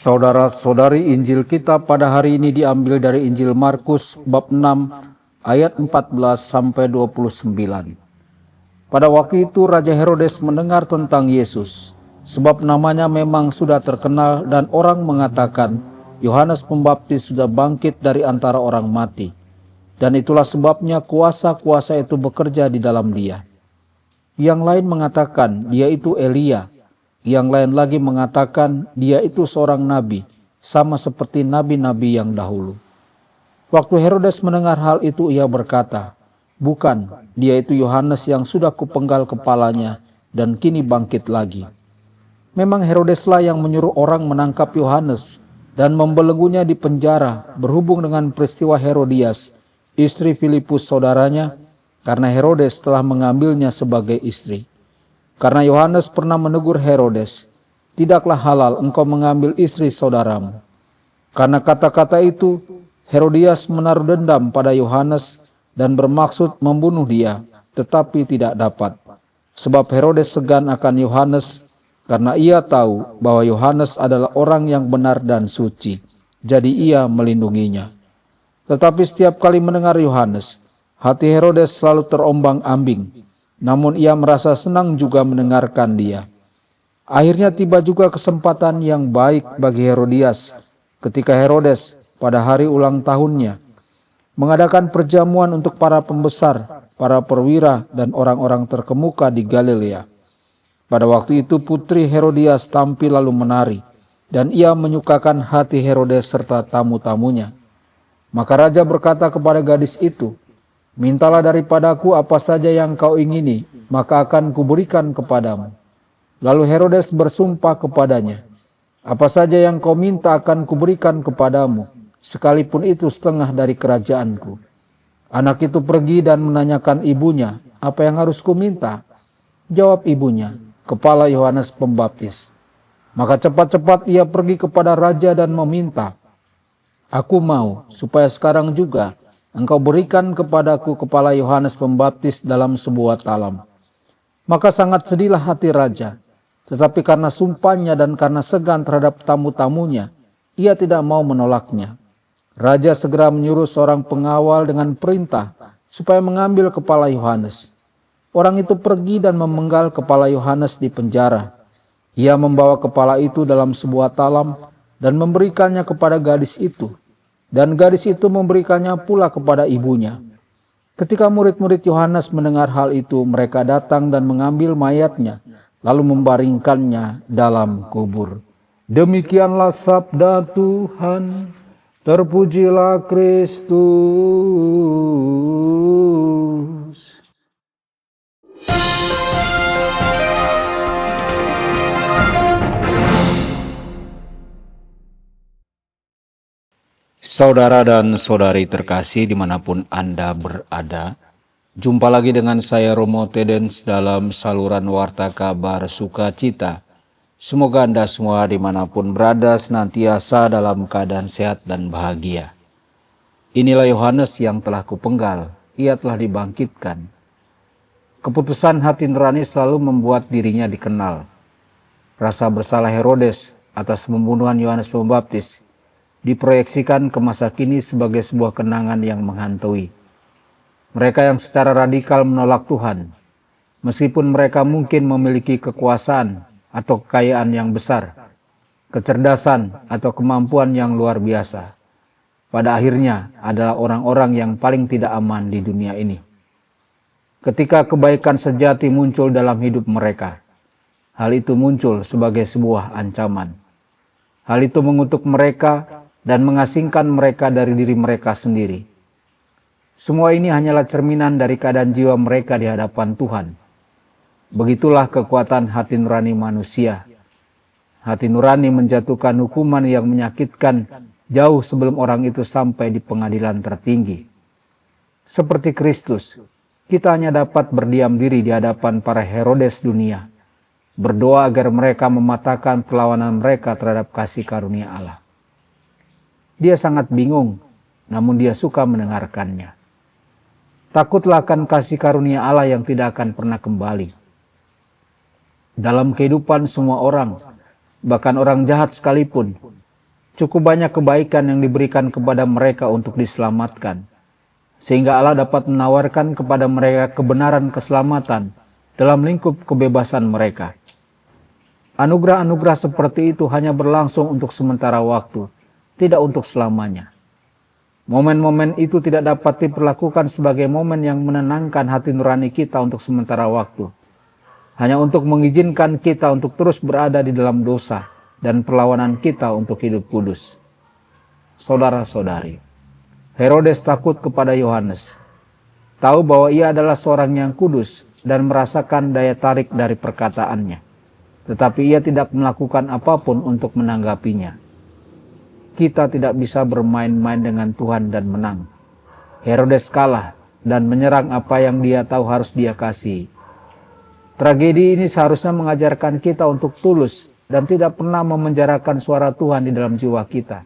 Saudara-saudari, Injil kita pada hari ini diambil dari Injil Markus bab 6 ayat 14 sampai 29. Pada waktu itu Raja Herodes mendengar tentang Yesus, sebab namanya memang sudah terkenal dan orang mengatakan Yohanes Pembaptis sudah bangkit dari antara orang mati. Dan itulah sebabnya kuasa-kuasa itu bekerja di dalam dia. Yang lain mengatakan dia itu Elia. Yang lain lagi mengatakan dia itu seorang nabi, sama seperti nabi-nabi yang dahulu. Waktu Herodes mendengar hal itu, ia berkata, "Bukan, dia itu Yohanes yang sudah kupenggal kepalanya dan kini bangkit lagi." Memang Herodeslah yang menyuruh orang menangkap Yohanes dan membelenggunya di penjara berhubung dengan peristiwa Herodias, istri Filipus saudaranya, karena Herodes telah mengambilnya sebagai istri. Karena Yohanes pernah menegur Herodes, "Tidaklah halal engkau mengambil istri saudaramu." Karena kata-kata itu, Herodias menaruh dendam pada Yohanes dan bermaksud membunuh dia, tetapi tidak dapat. Sebab Herodes segan akan Yohanes, karena ia tahu bahwa Yohanes adalah orang yang benar dan suci, jadi ia melindunginya. Tetapi setiap kali mendengar Yohanes, hati Herodes selalu terombang-ambing. Namun ia merasa senang juga mendengarkan dia. Akhirnya tiba juga kesempatan yang baik bagi Herodias ketika Herodes pada hari ulang tahunnya mengadakan perjamuan untuk para pembesar, para perwira, dan orang-orang terkemuka di Galilea. Pada waktu itu putri Herodias tampil lalu menari, dan ia menyukakan hati Herodes serta tamu-tamunya. Maka raja berkata kepada gadis itu, "Mintalah daripadaku apa saja yang kau ingini, maka akan kuberikan kepadamu." Lalu Herodes bersumpah kepadanya, "Apa saja yang kau minta akan kuberikan kepadamu, sekalipun itu setengah dari kerajaanku." Anak itu pergi dan menanyakan ibunya, "Apa yang harus kuminta?" Jawab ibunya, "Kepala Yohanes Pembaptis." Maka cepat-cepat ia pergi kepada raja dan meminta, "Aku mau supaya sekarang juga engkau berikan kepadaku kepala Yohanes Pembaptis dalam sebuah talam." Maka sangat sedihlah hati raja, tetapi karena sumpahnya dan karena segan terhadap tamu-tamunya, ia tidak mau menolaknya. Raja segera menyuruh seorang pengawal dengan perintah supaya mengambil kepala Yohanes. Orang itu pergi dan memenggal kepala Yohanes di penjara. Ia membawa kepala itu dalam sebuah talam dan memberikannya kepada gadis itu. Dan gadis itu memberikannya pula kepada ibunya. Ketika murid-murid Yohanes mendengar hal itu, mereka datang dan mengambil mayatnya, lalu membaringkannya dalam kubur. Demikianlah sabda Tuhan. Terpujilah Kristus. Saudara dan saudari terkasih dimanapun Anda berada, jumpa lagi dengan saya Romo Tedens dalam saluran Warta Kabar Sukacita. Semoga Anda semua dimanapun berada senantiasa dalam keadaan sehat dan bahagia. Inilah Yohanes yang telah kupenggal, ia telah dibangkitkan. Keputusan hati nurani selalu membuat dirinya dikenal. Rasa bersalah Herodes atas pembunuhan Yohanes Pembaptis diproyeksikan ke masa kini sebagai sebuah kenangan yang menghantui. Mereka yang secara radikal menolak Tuhan, meskipun mereka mungkin memiliki kekuasaan atau kekayaan yang besar, kecerdasan atau kemampuan yang luar biasa, pada akhirnya adalah orang-orang yang paling tidak aman di dunia ini. Ketika kebaikan sejati muncul dalam hidup mereka, hal itu muncul sebagai sebuah ancaman. Hal itu mengutuk mereka dan mengasingkan mereka dari diri mereka sendiri. Semua ini hanyalah cerminan dari keadaan jiwa mereka di hadapan Tuhan. Begitulah kekuatan hati nurani manusia. Hati nurani menjatuhkan hukuman yang menyakitkan jauh sebelum orang itu sampai di pengadilan tertinggi. Seperti Kristus, kita hanya dapat berdiam diri di hadapan para Herodes dunia, berdoa agar mereka mematahkan perlawanan mereka terhadap kasih karunia Allah. Dia sangat bingung, namun dia suka mendengarkannya. Takutlah akan kasih karunia Allah yang tidak akan pernah kembali. Dalam kehidupan semua orang, bahkan orang jahat sekalipun, Cukup banyak kebaikan yang diberikan kepada mereka untuk diselamatkan, sehingga Allah dapat menawarkan kepada mereka kebenaran keselamatan dalam lingkup kebebasan mereka. Anugerah-anugerah seperti itu hanya berlangsung untuk sementara waktu, tidak untuk selamanya. Momen-momen itu tidak dapat diperlakukan sebagai momen yang menenangkan hati nurani kita untuk sementara waktu, hanya untuk mengizinkan kita untuk terus berada di dalam dosa dan perlawanan kita untuk hidup kudus. Saudara-saudari, Herodes takut kepada Yohanes, tahu bahwa ia adalah seorang yang kudus dan merasakan daya tarik dari perkataannya, tetapi ia tidak melakukan apapun untuk menanggapinya. Kita tidak bisa bermain-main dengan Tuhan dan menang. Herodes kalah dan menyerang apa yang dia tahu harus dia kasih. Tragedi ini seharusnya mengajarkan kita untuk tulus dan tidak pernah memenjarakan suara Tuhan di dalam jiwa kita,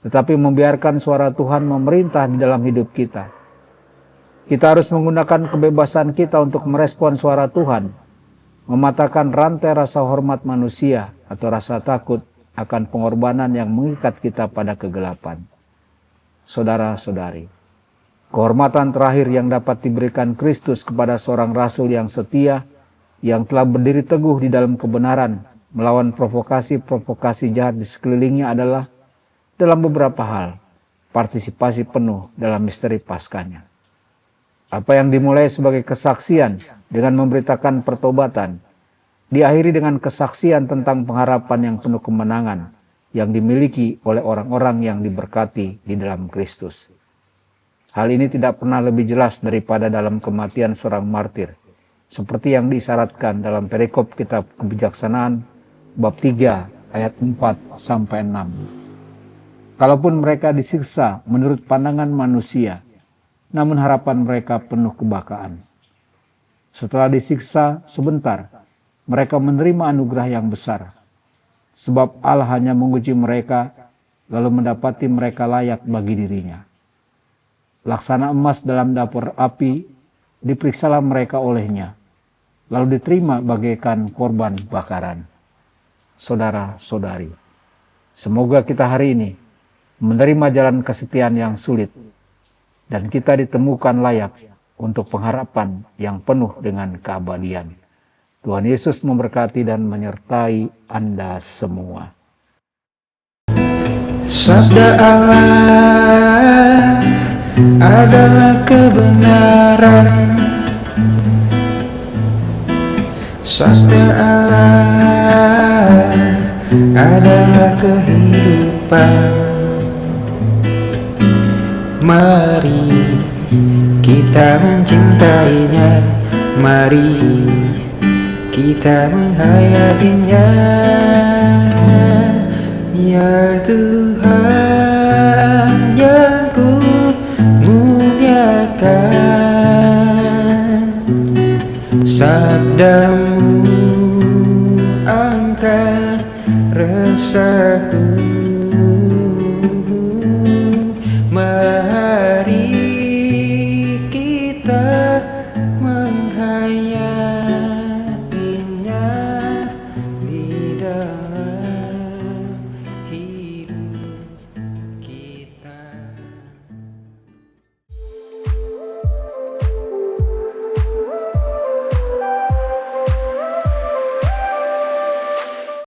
tetapi membiarkan suara Tuhan memerintah di dalam hidup kita. Kita harus menggunakan kebebasan kita untuk merespon suara Tuhan, mematahkan rantai rasa hormat manusia atau rasa takut akan pengorbanan yang mengikat kita pada kegelapan. Saudara-saudari, kehormatan terakhir yang dapat diberikan Kristus kepada seorang rasul yang setia, yang telah berdiri teguh di dalam kebenaran, melawan provokasi-provokasi jahat di sekelilingnya adalah dalam beberapa hal, partisipasi penuh dalam misteri Paskahnya. Apa yang dimulai sebagai kesaksian dengan memberitakan pertobatan, diakhiri dengan kesaksian tentang pengharapan yang penuh kemenangan yang dimiliki oleh orang-orang yang diberkati di dalam Kristus. Hal ini tidak pernah lebih jelas daripada dalam kematian seorang martir, seperti yang diisyaratkan dalam perikop kitab Kebijaksanaan bab 3 ayat 4-6. Kalaupun mereka disiksa menurut pandangan manusia, namun harapan mereka penuh kebakaan. Setelah disiksa sebentar, mereka menerima anugerah yang besar, sebab Allah hanya menguji mereka, lalu mendapati mereka layak bagi dirinya. Laksana emas dalam dapur api, diperiksalah mereka olehnya, lalu diterima bagaikan korban bakaran. Saudara-saudari, semoga kita hari ini menerima jalan kesetiaan yang sulit, dan kita ditemukan layak untuk pengharapan yang penuh dengan keabadian. Tuhan Yesus memberkati dan menyertai Anda semua. Sabda Allah adalah kebenaran. Sabda Allah adalah kehidupan. Mari kita mencintainya, mari kita menghayatinya. Ya Tuhan yang ku muliakan, sabdamu angkat resahku. Mari kita